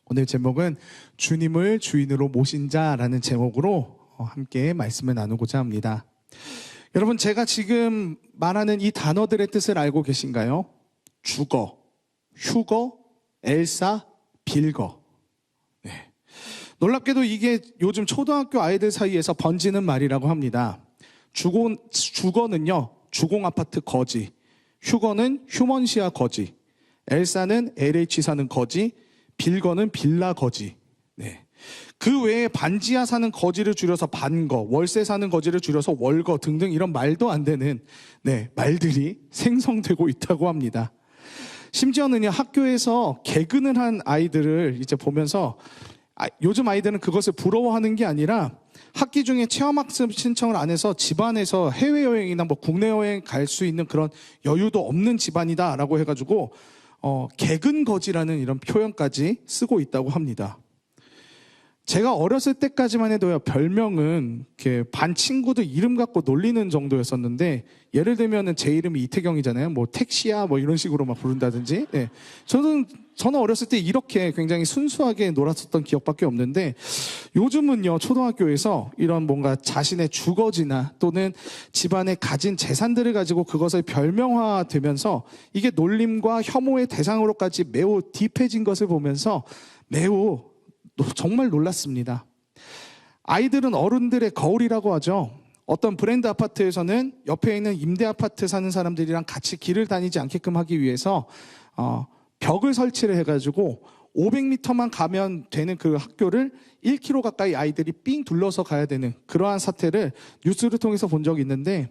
오늘 제목은 주님을 주인으로 모신 자라는 제목으로 함께 말씀을 나누고자 합니다. 여러분, 제가 지금 말하는 이 단어들의 뜻을 알고 계신가요? 죽어, 휴거, 엘사, 빌거. 네. 놀랍게도 이게 요즘 초등학교 아이들 사이에서 번지는 말이라고 합니다. 죽어는요, 주공아파트 거지, 휴거는 휴먼시아 거지, 엘사는 LH 사는 거지, 빌거는 빌라 거지. 네. 그 외에 반지하 사는 거지를 줄여서 반거, 월세 사는 거지를 줄여서 월거 등등 이런 말도 안 되는 말들이 생성되고 있다고 합니다. 심지어는요, 학교에서 개근을 한 아이들을 이제 보면서 요즘 아이들은 그것을 부러워하는 게 아니라 학기 중에 체험학습 신청을 안 해서 집안에서 해외여행이나 국내 여행 갈 수 있는 그런 여유도 없는 집안이다라고 해가지고 개근거지라는 이런 표현까지 쓰고 있다고 합니다. 제가 어렸을 때까지만 해도요, 별명은 이렇게 반 친구들 이름 갖고 놀리는 정도였었는데, 예를 들면은 제 이름이 이태경이잖아요. 택시야 이런 식으로 막 부른다든지. 네. 저는 어렸을 때 이렇게 굉장히 순수하게 놀았었던 기억밖에 없는데, 요즘은요, 초등학교에서 이런 뭔가 자신의 주거지나 또는 집안에 가진 재산들을 가지고 그것을 별명화되면서 이게 놀림과 혐오의 대상으로까지 매우 딥해진 것을 보면서 매우 정말 놀랐습니다. 아이들은 어른들의 거울이라고 하죠. 어떤 브랜드 아파트에서는 옆에 있는 임대 아파트 사는 사람들이랑 같이 길을 다니지 않게끔 하기 위해서 벽을 설치를 해가지고 500m만 가면 되는 그 학교를 1km 가까이 아이들이 삥 둘러서 가야 되는 그러한 사태를 뉴스를 통해서 본 적이 있는데,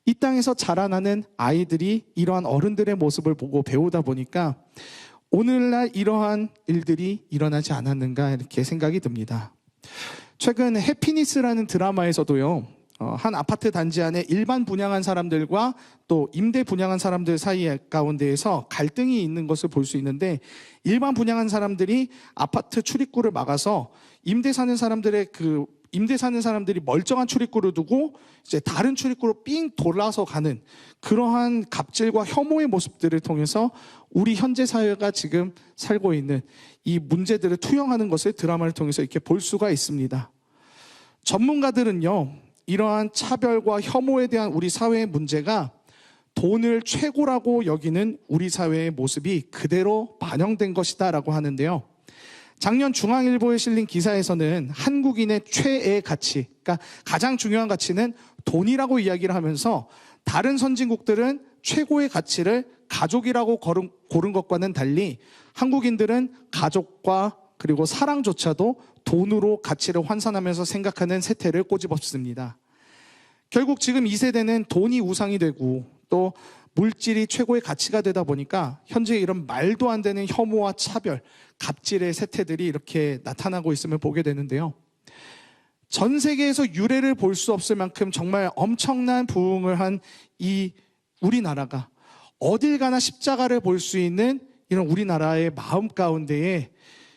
이 땅에서 자라나는 아이들이 이러한 어른들의 모습을 보고 배우다 보니까 오늘날 이러한 일들이 일어나지 않았는가 이렇게 생각이 듭니다. 최근 해피니스라는 드라마에서도요, 한 아파트 단지 안에 일반 분양한 사람들과 또 임대 분양한 사람들 사이 가운데에서 갈등이 있는 것을 볼 수 있는데, 일반 분양한 사람들이 아파트 출입구를 막아서 임대 사는 사람들이 멀쩡한 출입구를 두고 이제 다른 출입구로 삥 돌아서 가는 그러한 갑질과 혐오의 모습들을 통해서 우리 현재 사회가 지금 살고 있는 이 문제들을 투영하는 것을 드라마를 통해서 이렇게 볼 수가 있습니다. 전문가들은요, 이러한 차별과 혐오에 대한 우리 사회의 문제가 돈을 최고라고 여기는 우리 사회의 모습이 그대로 반영된 것이다라고 하는데요. 작년 중앙일보에 실린 기사에서는 한국인의 최애 가치, 그러니까 가장 중요한 가치는 돈이라고 이야기를 하면서, 다른 선진국들은 최고의 가치를 가족이라고 고른 것과는 달리 한국인들은 가족과 그리고 사랑조차도 돈으로 가치를 환산하면서 생각하는 세태를 꼬집었습니다. 결국 지금 이 세대는 돈이 우상이 되고 또 물질이 최고의 가치가 되다 보니까 현재 이런 말도 안 되는 혐오와 차별, 갑질의 세태들이 이렇게 나타나고 있음을 보게 되는데요. 전 세계에서 유례를 볼 수 없을 만큼 정말 엄청난 부흥을 한 이 우리나라가 어딜 가나 십자가를 볼 수 있는 이런 우리나라의 마음 가운데에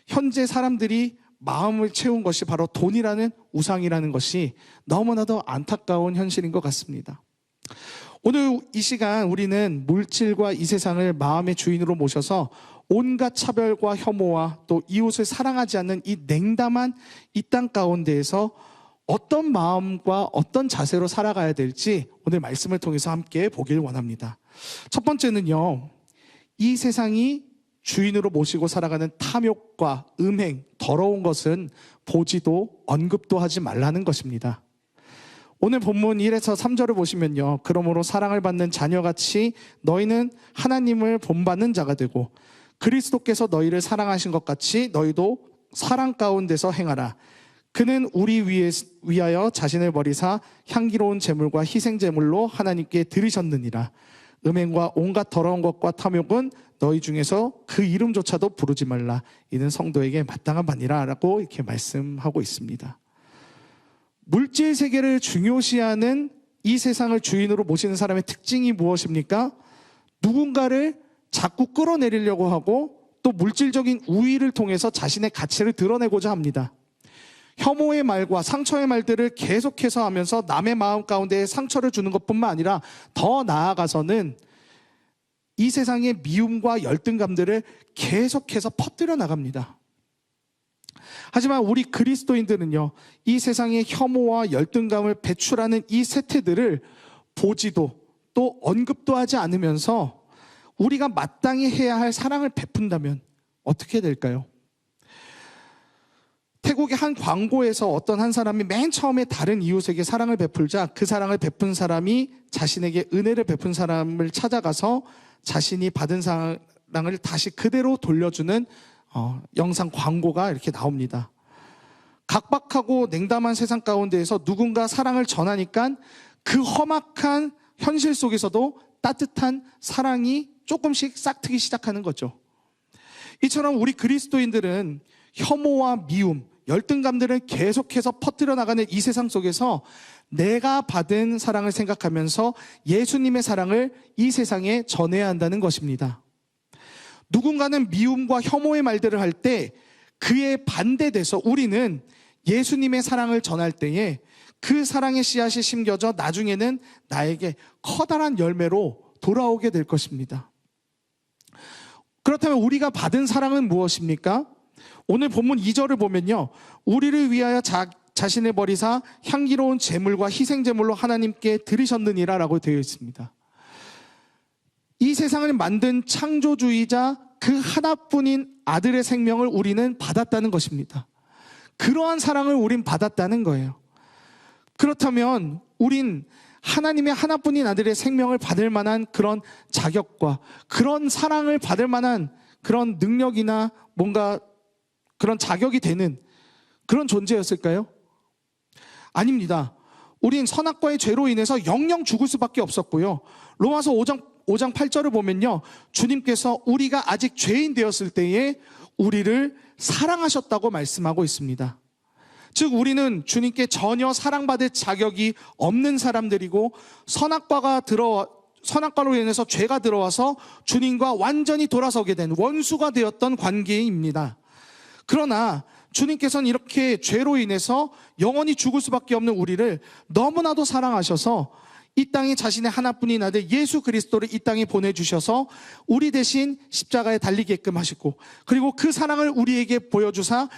현재 사람들이 마음을 채운 것이 바로 돈이라는 우상이라는 것이 너무나도 안타까운 현실인 것 같습니다. 오늘 이 시간 우리는 물질과 이 세상을 마음의 주인으로 모셔서 온갖 차별과 혐오와 또 이웃을 사랑하지 않는 이 냉담한 이 땅 가운데에서 어떤 마음과 어떤 자세로 살아가야 될지 오늘 말씀을 통해서 함께 보길 원합니다. 첫 번째는요, 이 세상이 주인으로 모시고 살아가는 탐욕과 음행, 더러운 것은 보지도 언급도 하지 말라는 것입니다. 오늘 본문 1에서 3절을 보시면요, 그러므로 사랑을 받는 자녀같이 너희는 하나님을 본받는 자가 되고 그리스도께서 너희를 사랑하신 것 같이 너희도 사랑 가운데서 행하라. 그는 우리 위하여 자신을 버리사 향기로운 제물과 희생제물로 하나님께 드리셨느니라. 음행과 온갖 더러운 것과 탐욕은 너희 중에서 그 이름조차도 부르지 말라. 이는 성도에게 마땅한 바니라 라고 이렇게 말씀하고 있습니다. 물질 세계를 중요시하는 이 세상을 주인으로 모시는 사람의 특징이 무엇입니까? 누군가를 자꾸 끌어내리려고 하고 또 물질적인 우위를 통해서 자신의 가치를 드러내고자 합니다. 혐오의 말과 상처의 말들을 계속해서 하면서 남의 마음 가운데 상처를 주는 것뿐만 아니라 더 나아가서는 이 세상의 미움과 열등감들을 계속해서 퍼뜨려 나갑니다. 하지만 우리 그리스도인들은요, 이 세상의 혐오와 열등감을 배출하는 이 세태들을 보지도 또 언급도 하지 않으면서 우리가 마땅히 해야 할 사랑을 베푼다면 어떻게 될까요? 태국의 한 광고에서 어떤 한 사람이 맨 처음에 다른 이웃에게 사랑을 베풀자 그 사랑을 베푼 사람이 자신에게 은혜를 베푼 사람을 찾아가서 자신이 받은 사랑을 다시 그대로 돌려주는 영상 광고가 이렇게 나옵니다. 각박하고 냉담한 세상 가운데에서 누군가 사랑을 전하니까 그 험악한 현실 속에서도 따뜻한 사랑이 조금씩 싹트기 시작하는 거죠. 이처럼 우리 그리스도인들은 혐오와 미움, 열등감들을 계속해서 퍼뜨려 나가는 이 세상 속에서 내가 받은 사랑을 생각하면서 예수님의 사랑을 이 세상에 전해야 한다는 것입니다. 누군가는 미움과 혐오의 말들을 할 때 그에 반대돼서 우리는 예수님의 사랑을 전할 때에 그 사랑의 씨앗이 심겨져 나중에는 나에게 커다란 열매로 돌아오게 될 것입니다. 그렇다면 우리가 받은 사랑은 무엇입니까? 오늘 본문 2절을 보면요, 우리를 위하여 자신을 버리사 향기로운 제물과 희생제물로 하나님께 드리셨느니라 라고 되어 있습니다. 이 세상을 만든 창조주이자 그 하나뿐인 아들의 생명을 우리는 받았다는 것입니다. 그러한 사랑을 우린 받았다는 거예요. 그렇다면 우린 하나님의 하나뿐인 아들의 생명을 받을 만한 그런 자격과 그런 사랑을 받을 만한 그런 능력이나 뭔가 그런 자격이 되는 그런 존재였을까요? 아닙니다. 우린 선악과의 죄로 인해서 영영 죽을 수밖에 없었고요. 로마서 5장 8절을 보면요, 주님께서 우리가 아직 죄인 되었을 때에 우리를 사랑하셨다고 말씀하고 있습니다. 즉 우리는 주님께 전혀 사랑받을 자격이 없는 사람들이고 선악과로 인해서 죄가 들어와서 주님과 완전히 돌아서게 된 원수가 되었던 관계입니다. 그러나 주님께서는 이렇게 죄로 인해서 영원히 죽을 수밖에 없는 우리를 너무나도 사랑하셔서 이 땅에 자신의 하나뿐인 아들 예수 그리스도를 이 땅에 보내주셔서 우리 대신 십자가에 달리게끔 하시고, 그리고 그 사랑을 우리에게 보여주사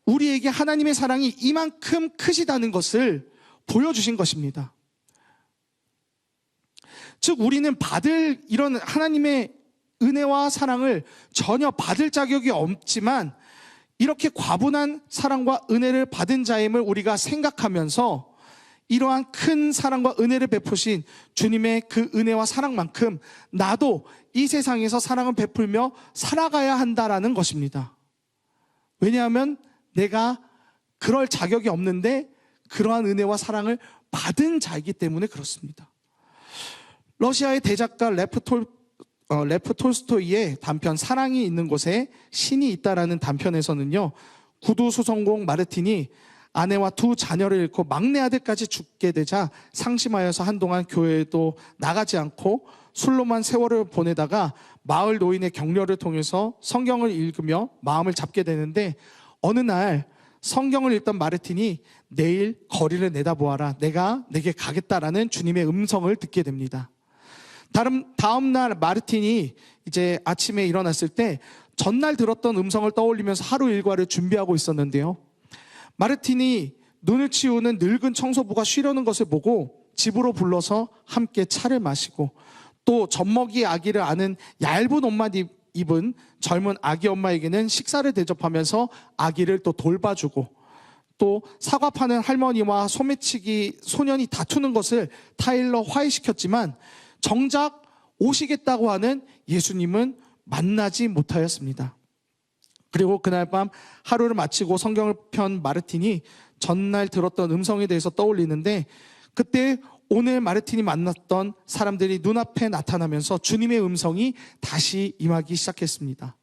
우리에게 하나님의 사랑이 이만큼 크시다는 것을 보여주신 것입니다. 즉 우리는 받을 이런 하나님의 은혜와 사랑을 전혀 받을 자격이 없지만 이렇게 과분한 사랑과 은혜를 받은 자임을 우리가 생각하면서 이러한 큰 사랑과 은혜를 베푸신 주님의 그 은혜와 사랑만큼 나도 이 세상에서 사랑을 베풀며 살아가야 한다라는 것입니다. 왜냐하면 내가 그럴 자격이 없는데 그러한 은혜와 사랑을 받은 자이기 때문에 그렇습니다. 러시아의 대작가 레프 톨스토이의 단편 사랑이 있는 곳에 신이 있다라는 단편에서는요, 구두 수성공 마르틴이 아내와 두 자녀를 잃고 막내 아들까지 죽게 되자 상심하여서 한동안 교회에도 나가지 않고 술로만 세월을 보내다가 마을 노인의 격려를 통해서 성경을 읽으며 마음을 잡게 되는데, 어느 날 성경을 읽던 마르틴이 내일 거리를 내다보아라, 내가 내게 가겠다라는 주님의 음성을 듣게 됩니다. 다음 날 마르틴이 이제 아침에 일어났을 때 전날 들었던 음성을 떠올리면서 하루 일과를 준비하고 있었는데요, 마르틴이 눈을 치우는 늙은 청소부가 쉬려는 것을 보고 집으로 불러서 함께 차를 마시고, 또 젖먹이 아기를 안은 얇은 옷만 입은 젊은 아기 엄마에게는 식사를 대접하면서 아기를 또 돌봐주고, 또 사과 파는 할머니와 소매치기 소년이 다투는 것을 타일러 화해시켰지만 정작 오시겠다고 하는 예수님은 만나지 못하였습니다. 그리고 그날 밤 하루를 마치고 성경을 편 마르틴이 전날 들었던 음성에 대해서 떠올리는데, 그때 오늘 마르틴이 만났던 사람들이 눈앞에 나타나면서 주님의 음성이 다시 임하기 시작했습니다.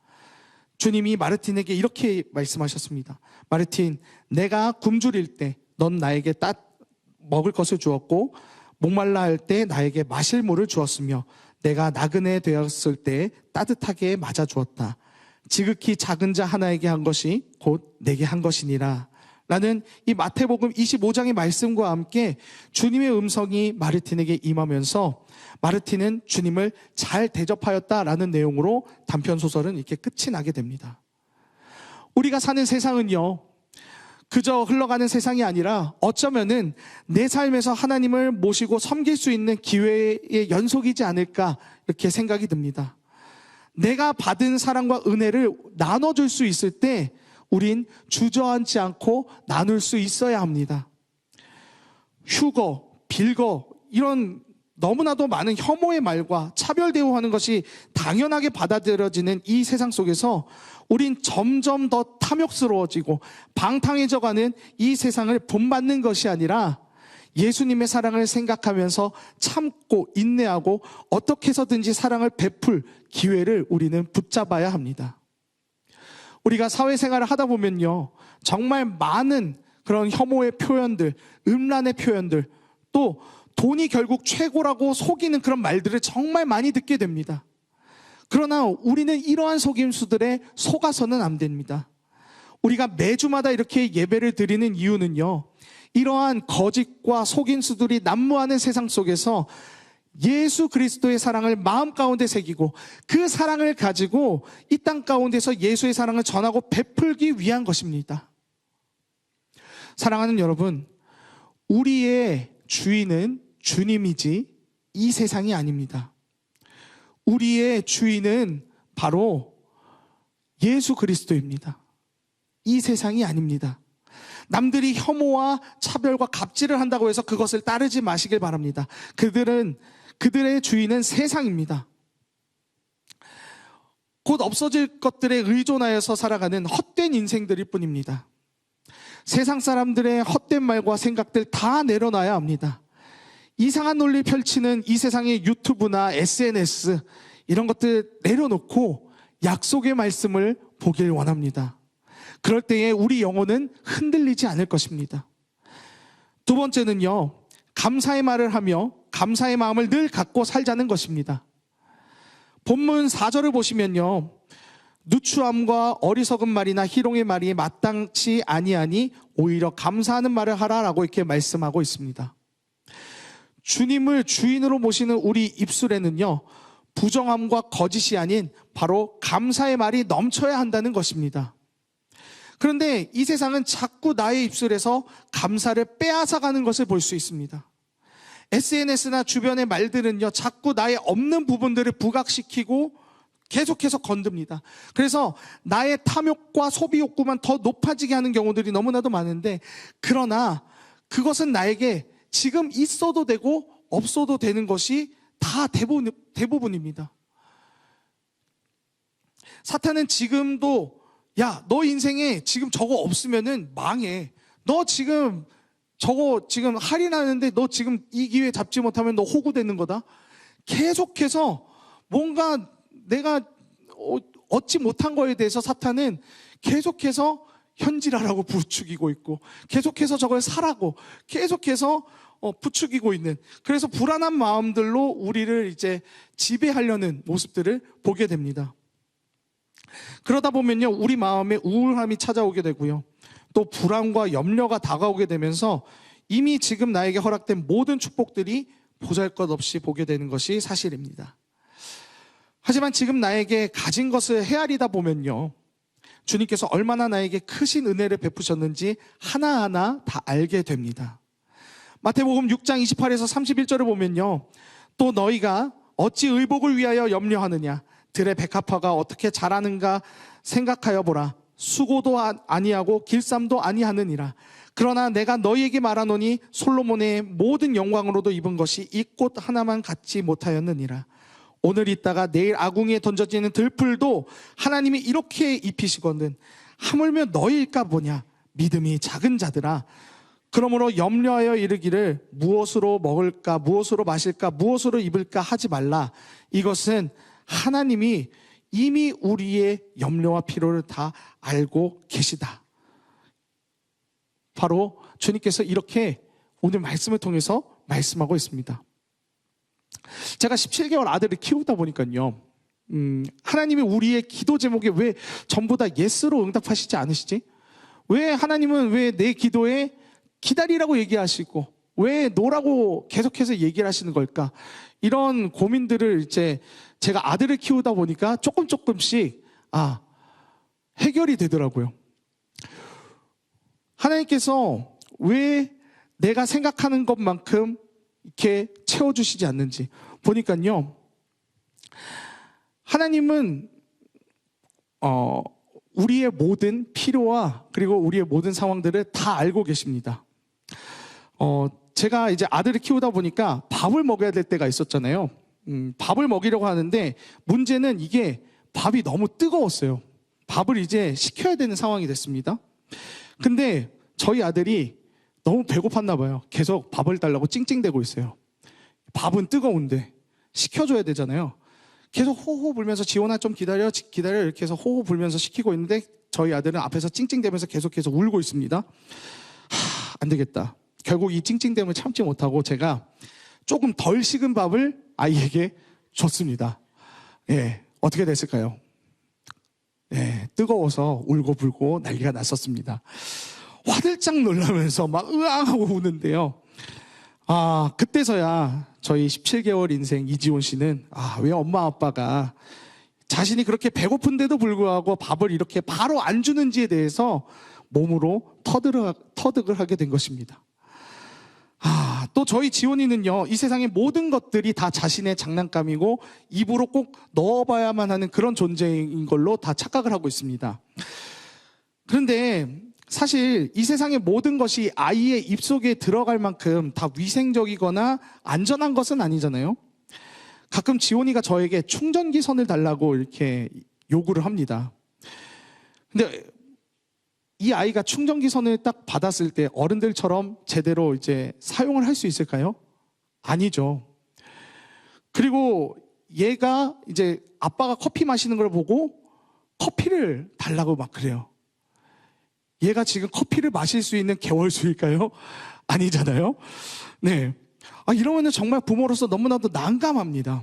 주님이 마르틴에게 이렇게 말씀하셨습니다. 마르틴, 내가 굶주릴 때 넌 나에게 먹을 것을 주었고, 목말라 할 때 나에게 마실 물을 주었으며, 내가 나그네 되었을 때 따뜻하게 맞아주었다. 지극히 작은 자 하나에게 한 것이 곧 내게 한 것이니라. 라는 이 마태복음 25장의 말씀과 함께 주님의 음성이 마르틴에게 임하면서 마르틴은 주님을 잘 대접하였다라는 내용으로 단편 소설은 이렇게 끝이 나게 됩니다. 우리가 사는 세상은요, 그저 흘러가는 세상이 아니라 어쩌면은 내 삶에서 하나님을 모시고 섬길 수 있는 기회의 연속이지 않을까 이렇게 생각이 듭니다. 내가 받은 사랑과 은혜를 나눠줄 수 있을 때 우린 주저앉지 않고 나눌 수 있어야 합니다. 휴거, 빌거 이런 너무나도 많은 혐오의 말과 차별 대우하는 것이 당연하게 받아들여지는 이 세상 속에서 우린 점점 더 탐욕스러워지고 방탕해져가는 이 세상을 본받는 것이 아니라 예수님의 사랑을 생각하면서 참고 인내하고 어떻게 해서든지 사랑을 베풀 기회를 우리는 붙잡아야 합니다. 우리가 사회생활을 하다 보면요, 정말 많은 그런 혐오의 표현들, 음란의 표현들, 또 돈이 결국 최고라고 속이는 그런 말들을 정말 많이 듣게 됩니다. 그러나 우리는 이러한 속임수들에 속아서는 안 됩니다. 우리가 매주마다 이렇게 예배를 드리는 이유는요, 이러한 거짓과 속임수들이 난무하는 세상 속에서 예수 그리스도의 사랑을 마음 가운데 새기고 그 사랑을 가지고 이 땅 가운데서 예수의 사랑을 전하고 베풀기 위한 것입니다. 사랑하는 여러분, 우리의 주인은 주님이지 이 세상이 아닙니다. 우리의 주인은 바로 예수 그리스도입니다. 이 세상이 아닙니다. 남들이 혐오와 차별과 갑질을 한다고 해서 그것을 따르지 마시길 바랍니다. 그들의 주인은 세상입니다. 곧 없어질 것들에 의존하여서 살아가는 헛된 인생들일 뿐입니다. 세상 사람들의 헛된 말과 생각들 다 내려놔야 합니다. 이상한 논리 펼치는 이 세상의 유튜브나 SNS 이런 것들 내려놓고 약속의 말씀을 보길 원합니다. 그럴 때에 우리 영혼은 흔들리지 않을 것입니다. 두 번째는요, 감사의 말을 하며 감사의 마음을 늘 갖고 살자는 것입니다. 본문 4절을 보시면요, 누추함과 어리석은 말이나 희롱의 말이 마땅치 아니하니 오히려 감사하는 말을 하라라고 이렇게 말씀하고 있습니다. 주님을 주인으로 모시는 우리 입술에는요, 부정함과 거짓이 아닌 바로 감사의 말이 넘쳐야 한다는 것입니다. 그런데 이 세상은 자꾸 나의 입술에서 감사를 빼앗아가는 것을 볼 수 있습니다. SNS나 주변의 말들은요, 자꾸 나의 없는 부분들을 부각시키고 계속해서 건듭니다. 그래서 나의 탐욕과 소비 욕구만 더 높아지게 하는 경우들이 너무나도 많은데, 그러나 그것은 나에게 지금 있어도 되고 없어도 되는 것이 다 대부분입니다. 사탄은 지금도 야, 너 인생에 지금 저거 없으면은 망해. 너 지금 저거 지금 할인하는데 너 지금 이 기회 잡지 못하면 너 호구되는 거다. 계속해서 뭔가 내가 얻지 못한 거에 대해서 사탄은 계속해서 현질하라고 부추기고 있고, 계속해서 저걸 사라고 계속해서 부추기고 있는, 그래서 불안한 마음들로 우리를 이제 지배하려는 모습들을 보게 됩니다. 그러다 보면요, 우리 마음에 우울함이 찾아오게 되고요, 또 불안과 염려가 다가오게 되면서 이미 지금 나에게 허락된 모든 축복들이 보잘것없이 보게 되는 것이 사실입니다. 하지만 지금 나에게 가진 것을 헤아리다 보면요, 주님께서 얼마나 나에게 크신 은혜를 베푸셨는지 하나하나 다 알게 됩니다. 마태복음 6장 28에서 31절을 보면요, 또 너희가 어찌 의복을 위하여 염려하느냐, 들의 백합화가 어떻게 자라는가 생각하여 보라. 수고도 아니하고 길쌈도 아니하느니라. 그러나 내가 너희에게 말하노니 솔로몬의 모든 영광으로도 입은 것이 이 꽃 하나만 갖지 못하였느니라. 오늘 있다가 내일 아궁이에 던져지는 들풀도 하나님이 이렇게 입히시거든 하물며 너희일까 보냐. 믿음이 작은 자들아. 그러므로 염려하여 이르기를 무엇으로 먹을까, 무엇으로 마실까, 무엇으로 입을까 하지 말라. 이것은 하나님이 이미 우리의 염려와 필요를 다 알고 계시다. 바로 주님께서 이렇게 오늘 말씀을 통해서 말씀하고 있습니다. 제가 17개월 아들을 키우다 보니까요, 하나님이 우리의 기도 제목에 왜 전부 다 예스로 응답하시지 않으시지? 왜 하나님은 왜 내 기도에 기다리라고 얘기하시고 왜 노라고 계속해서 얘기를 하시는 걸까? 이런 고민들을 이제 제가 아들을 키우다 보니까 조금씩 해결이 되더라고요. 하나님께서 왜 내가 생각하는 것만큼 이렇게 채워주시지 않는지 보니까요, 하나님은 우리의 모든 필요와 그리고 우리의 모든 상황들을 다 알고 계십니다. 제가 이제 아들을 키우다 보니까 밥을 먹여야 될 때가 있었잖아요. 밥을 먹이려고 하는데 문제는 이게 밥이 너무 뜨거웠어요. 밥을 이제 식혀야 되는 상황이 됐습니다. 근데 저희 아들이 너무 배고팠나 봐요. 계속 밥을 달라고 찡찡대고 있어요. 밥은 뜨거운데 식혀줘야 되잖아요. 계속 호호 불면서 지원아 좀 기다려 이렇게 해서 호호 불면서 시키고 있는데 저희 아들은 앞에서 찡찡대면서 계속해서 울고 있습니다. 안 되겠다. 결국 이 찡찡댐을 참지 못하고 제가 조금 덜 식은 밥을 아이에게 줬습니다. 예, 어떻게 됐을까요? 예, 뜨거워서 울고 불고 난리가 났었습니다. 화들짝 놀라면서 막 으앙하고 우는데요. 그때서야 저희 17개월 인생 이지원 씨는 왜 엄마 아빠가 자신이 그렇게 배고픈데도 불구하고 밥을 이렇게 바로 안 주는지에 대해서 몸으로 터득을 하게 된 것입니다. 또 저희 지원이는요, 이 세상의 모든 것들이 다 자신의 장난감이고 입으로 꼭 넣어봐야만 하는 그런 존재인 걸로 다 착각을 하고 있습니다. 그런데 사실 이 세상의 모든 것이 아이의 입속에 들어갈 만큼 다 위생적이거나 안전한 것은 아니잖아요. 가끔 지원이가 저에게 충전기 선을 달라고 이렇게 요구를 합니다. 근데 이 아이가 충전기 선을 딱 받았을 때 어른들처럼 제대로 이제 사용을 할 수 있을까요? 아니죠. 그리고 얘가 이제 아빠가 커피 마시는 걸 보고 커피를 달라고 막 그래요. 얘가 지금 커피를 마실 수 있는 개월수일까요? 아니잖아요. 네. 이러면은 정말 부모로서 너무나도 난감합니다.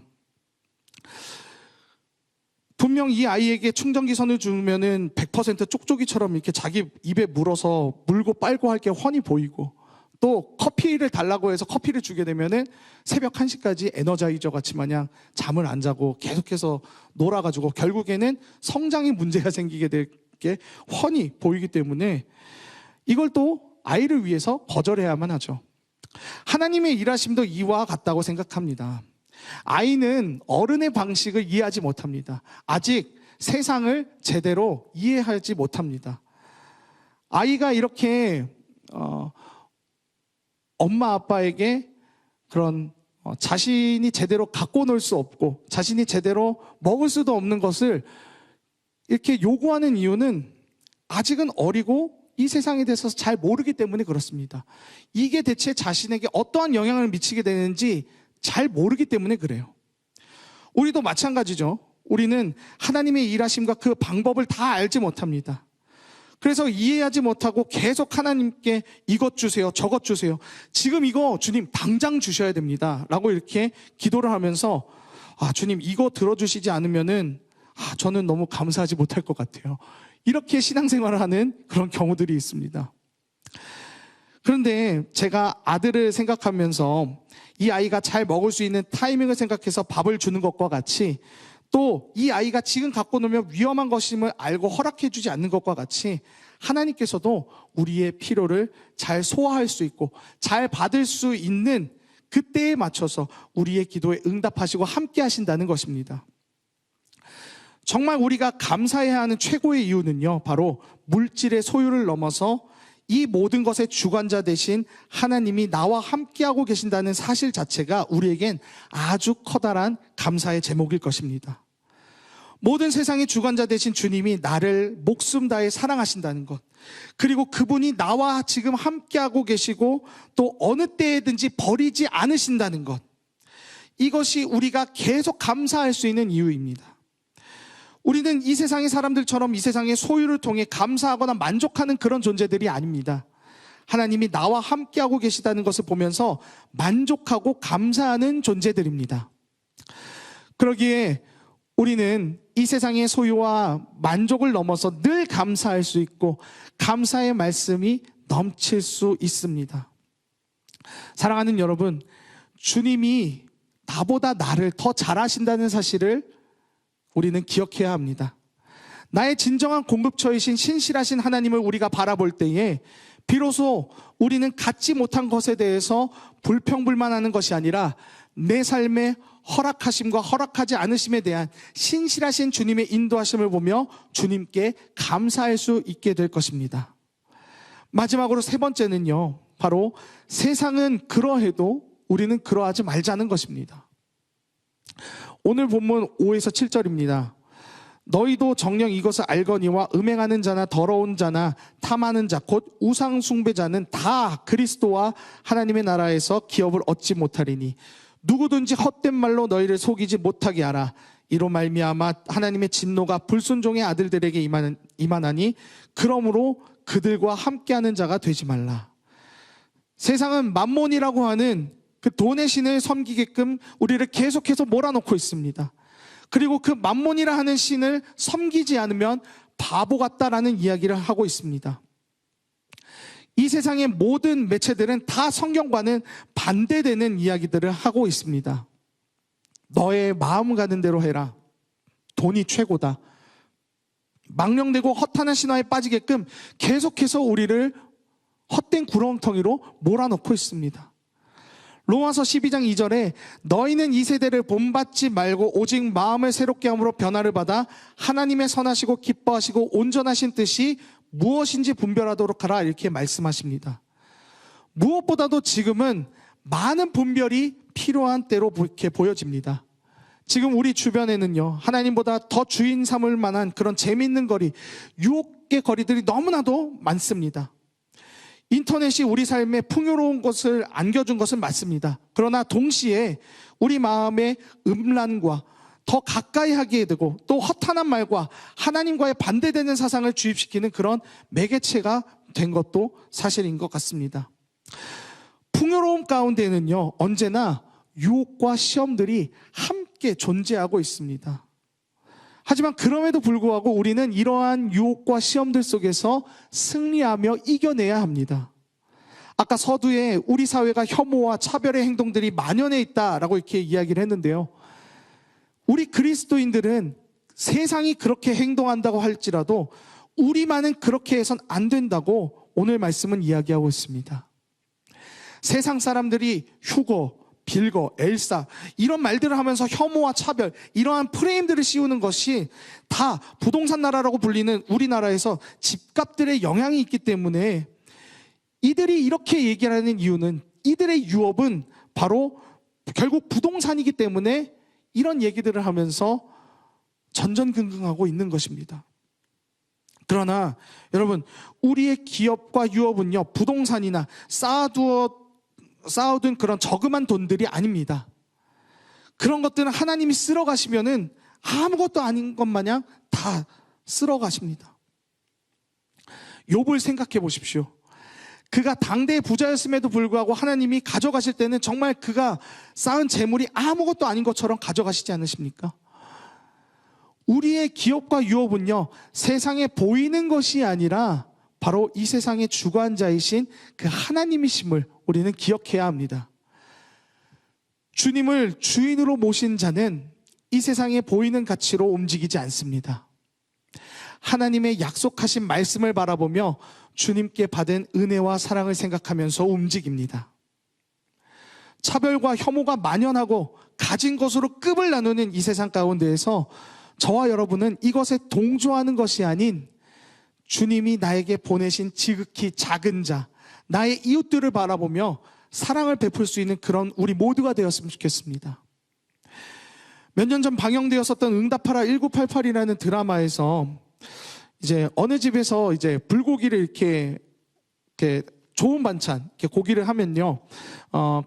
분명 이 아이에게 충전기 선을 주면은 100% 쪽쪽이처럼 이렇게 자기 입에 물어서 물고 빨고 할 게 훤히 보이고, 또 커피를 달라고 해서 커피를 주게 되면은 새벽 1시까지 에너자이저 같이 마냥 잠을 안 자고 계속해서 놀아가지고 결국에는 성장에 문제가 생기게 될 게 훤히 보이기 때문에 이걸 또 아이를 위해서 거절해야만 하죠. 하나님의 일하심도 이와 같다고 생각합니다. 아이는 어른의 방식을 이해하지 못합니다. 아직 세상을 제대로 이해하지 못합니다. 아이가 이렇게 엄마 아빠에게 그런 자신이 제대로 갖고 놀 수 없고 자신이 제대로 먹을 수도 없는 것을 이렇게 요구하는 이유는 아직은 어리고 이 세상에 대해서 잘 모르기 때문에 그렇습니다. 이게 대체 자신에게 어떠한 영향을 미치게 되는지 잘 모르기 때문에 그래요. 우리도 마찬가지죠. 우리는 하나님의 일하심과 그 방법을 다 알지 못합니다. 그래서 이해하지 못하고 계속 하나님께 이것 주세요, 저것 주세요. 지금 이거 주님 당장 주셔야 됩니다. 라고 이렇게 기도를 하면서 주님 이거 들어주시지 않으면은 저는 너무 감사하지 못할 것 같아요. 이렇게 신앙생활을 하는 그런 경우들이 있습니다. 그런데 제가 아들을 생각하면서 이 아이가 잘 먹을 수 있는 타이밍을 생각해서 밥을 주는 것과 같이 또 이 아이가 지금 갖고 놀면 위험한 것임을 알고 허락해 주지 않는 것과 같이 하나님께서도 우리의 필요를 잘 소화할 수 있고 잘 받을 수 있는 그때에 맞춰서 우리의 기도에 응답하시고 함께 하신다는 것입니다. 정말 우리가 감사해야 하는 최고의 이유는요, 바로 물질의 소유를 넘어서 이 모든 것의 주관자 되신 하나님이 나와 함께하고 계신다는 사실 자체가 우리에겐 아주 커다란 감사의 제목일 것입니다. 모든 세상의 주관자 되신 주님이 나를 목숨 다해 사랑하신다는 것, 그리고 그분이 나와 지금 함께하고 계시고 또 어느 때에든지 버리지 않으신다는 것, 이것이 우리가 계속 감사할 수 있는 이유입니다. 우리는 이 세상의 사람들처럼 이 세상의 소유를 통해 감사하거나 만족하는 그런 존재들이 아닙니다. 하나님이 나와 함께하고 계시다는 것을 보면서 만족하고 감사하는 존재들입니다. 그러기에 우리는 이 세상의 소유와 만족을 넘어서 늘 감사할 수 있고 감사의 말씀이 넘칠 수 있습니다. 사랑하는 여러분, 주님이 나보다 나를 더 잘하신다는 사실을 우리는 기억해야 합니다. 나의 진정한 공급처이신 신실하신 하나님을 우리가 바라볼 때에 비로소 우리는 갖지 못한 것에 대해서 불평불만하는 것이 아니라 내 삶의 허락하심과 허락하지 않으심에 대한 신실하신 주님의 인도하심을 보며 주님께 감사할 수 있게 될 것입니다. 마지막으로 세 번째는요, 바로 세상은 그러해도 우리는 그러하지 말자는 것입니다. 오늘 본문 5에서 7절입니다. 너희도 정녕 이것을 알거니와 음행하는 자나 더러운 자나 탐하는 자 곧 우상 숭배자는 다 그리스도와 하나님의 나라에서 기업을 얻지 못하리니 누구든지 헛된 말로 너희를 속이지 못하게 하라. 이로 말미암아 하나님의 진노가 불순종의 아들들에게 임하나니 그러므로 그들과 함께하는 자가 되지 말라. 세상은 맘몬이라고 하는 그 돈의 신을 섬기게끔 우리를 계속해서 몰아넣고 있습니다. 그리고 그 맘몬이라 하는 신을 섬기지 않으면 바보 같다라는 이야기를 하고 있습니다. 이 세상의 모든 매체들은 다 성경과는 반대되는 이야기들을 하고 있습니다. 너의 마음 가는 대로 해라. 돈이 최고다. 망령되고 허탄한 신화에 빠지게끔 계속해서 우리를 헛된 구렁텅이로 몰아넣고 있습니다. 로마서 12장 2절에 너희는 이 세대를 본받지 말고 오직 마음을 새롭게 함으로 변화를 받아 하나님의 선하시고 기뻐하시고 온전하신 뜻이 무엇인지 분별하도록 하라, 이렇게 말씀하십니다. 무엇보다도 지금은 많은 분별이 필요한 때로 이렇게 보여집니다. 지금 우리 주변에는요, 하나님보다 더 주인 삼을 만한 그런 재미있는 거리, 유혹의 거리들이 너무나도 많습니다. 인터넷이 우리 삶에 풍요로운 것을 안겨준 것은 맞습니다. 그러나 동시에 우리 마음의 음란과 더 가까이 하게 되고 또 허탄한 말과 하나님과의 반대되는 사상을 주입시키는 그런 매개체가 된 것도 사실인 것 같습니다. 풍요로움 가운데는요, 언제나 유혹과 시험들이 함께 존재하고 있습니다. 하지만 그럼에도 불구하고 우리는 이러한 유혹과 시험들 속에서 승리하며 이겨내야 합니다. 아까 서두에 우리 사회가 혐오와 차별의 행동들이 만연해 있다라고 이렇게 이야기를 했는데요. 우리 그리스도인들은 세상이 그렇게 행동한다고 할지라도 우리만은 그렇게 해선 안 된다고 오늘 말씀은 이야기하고 있습니다. 세상 사람들이 휴거, 빌거, 엘사 이런 말들을 하면서 혐오와 차별, 이러한 프레임들을 씌우는 것이 다 부동산 나라라고 불리는 우리나라에서 집값들의 영향이 있기 때문에 이들이 이렇게 얘기하는 이유는 이들의 유업은 바로 결국 부동산이기 때문에 이런 얘기들을 하면서 전전긍긍하고 있는 것입니다. 그러나 여러분, 우리의 기업과 유업은요, 부동산이나 쌓아둔 그런 저금한 돈들이 아닙니다. 그런 것들은 하나님이 쓸어 가시면은 아무것도 아닌 것 마냥 다 쓸어 가십니다. 욥을 생각해 보십시오. 그가 당대의 부자였음에도 불구하고 하나님이 가져가실 때는 정말 그가 쌓은 재물이 아무것도 아닌 것처럼 가져가시지 않으십니까? 우리의 기업과 유업은요, 세상에 보이는 것이 아니라 바로 이 세상의 주관자이신 그 하나님이심을 우리는 기억해야 합니다. 주님을 주인으로 모신 자는 이 세상에 보이는 가치로 움직이지 않습니다. 하나님의 약속하신 말씀을 바라보며 주님께 받은 은혜와 사랑을 생각하면서 움직입니다. 차별과 혐오가 만연하고 가진 것으로 급을 나누는 이 세상 가운데에서 저와 여러분은 이것에 동조하는 것이 아닌 주님이 나에게 보내신 지극히 작은 자, 나의 이웃들을 바라보며 사랑을 베풀 수 있는 그런 우리 모두가 되었으면 좋겠습니다. 몇 년 전 방영되었었던 응답하라 1988이라는 드라마에서 이제 어느 집에서 이제 불고기를 이렇게 좋은 반찬, 이렇게 고기를 하면요,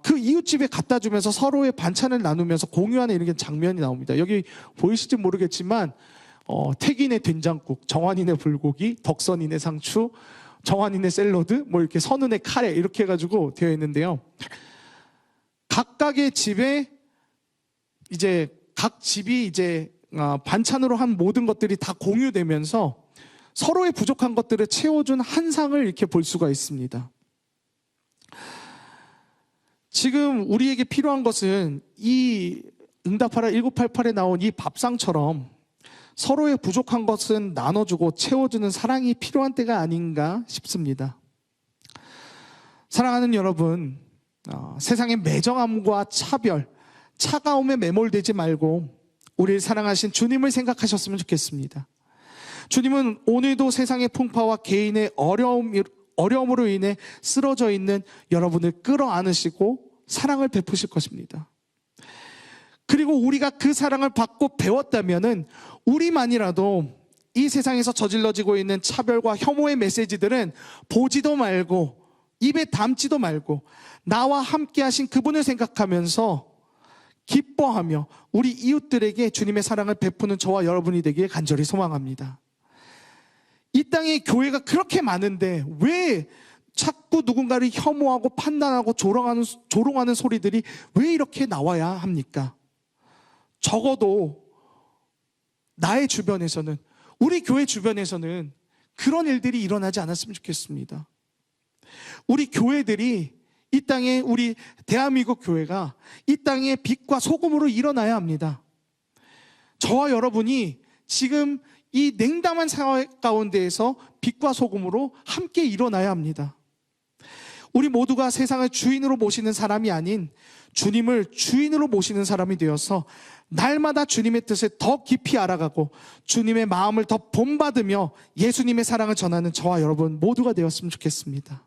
그 이웃집에 갖다 주면서 서로의 반찬을 나누면서 공유하는 이런 장면이 나옵니다. 여기 보이실지 모르겠지만, 태긴의 된장국, 정환인의 불고기, 덕선인의 상추, 정환인의 샐러드, 뭐 이렇게 선은의 카레, 이렇게 해가지고 되어 있는데요. 각각의 집에 이제 각 집이 이제 반찬으로 한 모든 것들이 다 공유되면서 서로의 부족한 것들을 채워준 한 상을 이렇게 볼 수가 있습니다. 지금 우리에게 필요한 것은 이 응답하라 1988에 나온 이 밥상처럼 서로의 부족한 것은 나눠주고 채워주는 사랑이 필요한 때가 아닌가 싶습니다. 사랑하는 여러분, 세상의 매정함과 차별, 차가움에 매몰되지 말고 우리를 사랑하신 주님을 생각하셨으면 좋겠습니다. 주님은 오늘도 세상의 풍파와 개인의 어려움으로 인해 쓰러져 있는 여러분을 끌어안으시고 사랑을 베푸실 것입니다. 그리고 우리가 그 사랑을 받고 배웠다면은 우리만이라도 이 세상에서 저질러지고 있는 차별과 혐오의 메시지들은 보지도 말고 입에 담지도 말고 나와 함께 하신 그분을 생각하면서 기뻐하며 우리 이웃들에게 주님의 사랑을 베푸는 저와 여러분이 되길 간절히 소망합니다. 이 땅에 교회가 그렇게 많은데 왜 자꾸 누군가를 혐오하고 판단하고 조롱하는 소리들이 왜 이렇게 나와야 합니까? 적어도 나의 주변에서는, 우리 교회 주변에서는 그런 일들이 일어나지 않았으면 좋겠습니다. 우리 교회들이 이 땅에, 우리 대한민국 교회가 이 땅에 빛과 소금으로 일어나야 합니다. 저와 여러분이 지금 이 냉담한 사회 가운데에서 빛과 소금으로 함께 일어나야 합니다. 우리 모두가 세상을 주인으로 모시는 사람이 아닌 주님을 주인으로 모시는 사람이 되어서 날마다 주님의 뜻을 더 깊이 알아가고 주님의 마음을 더 본받으며 예수님의 사랑을 전하는 저와 여러분 모두가 되었으면 좋겠습니다.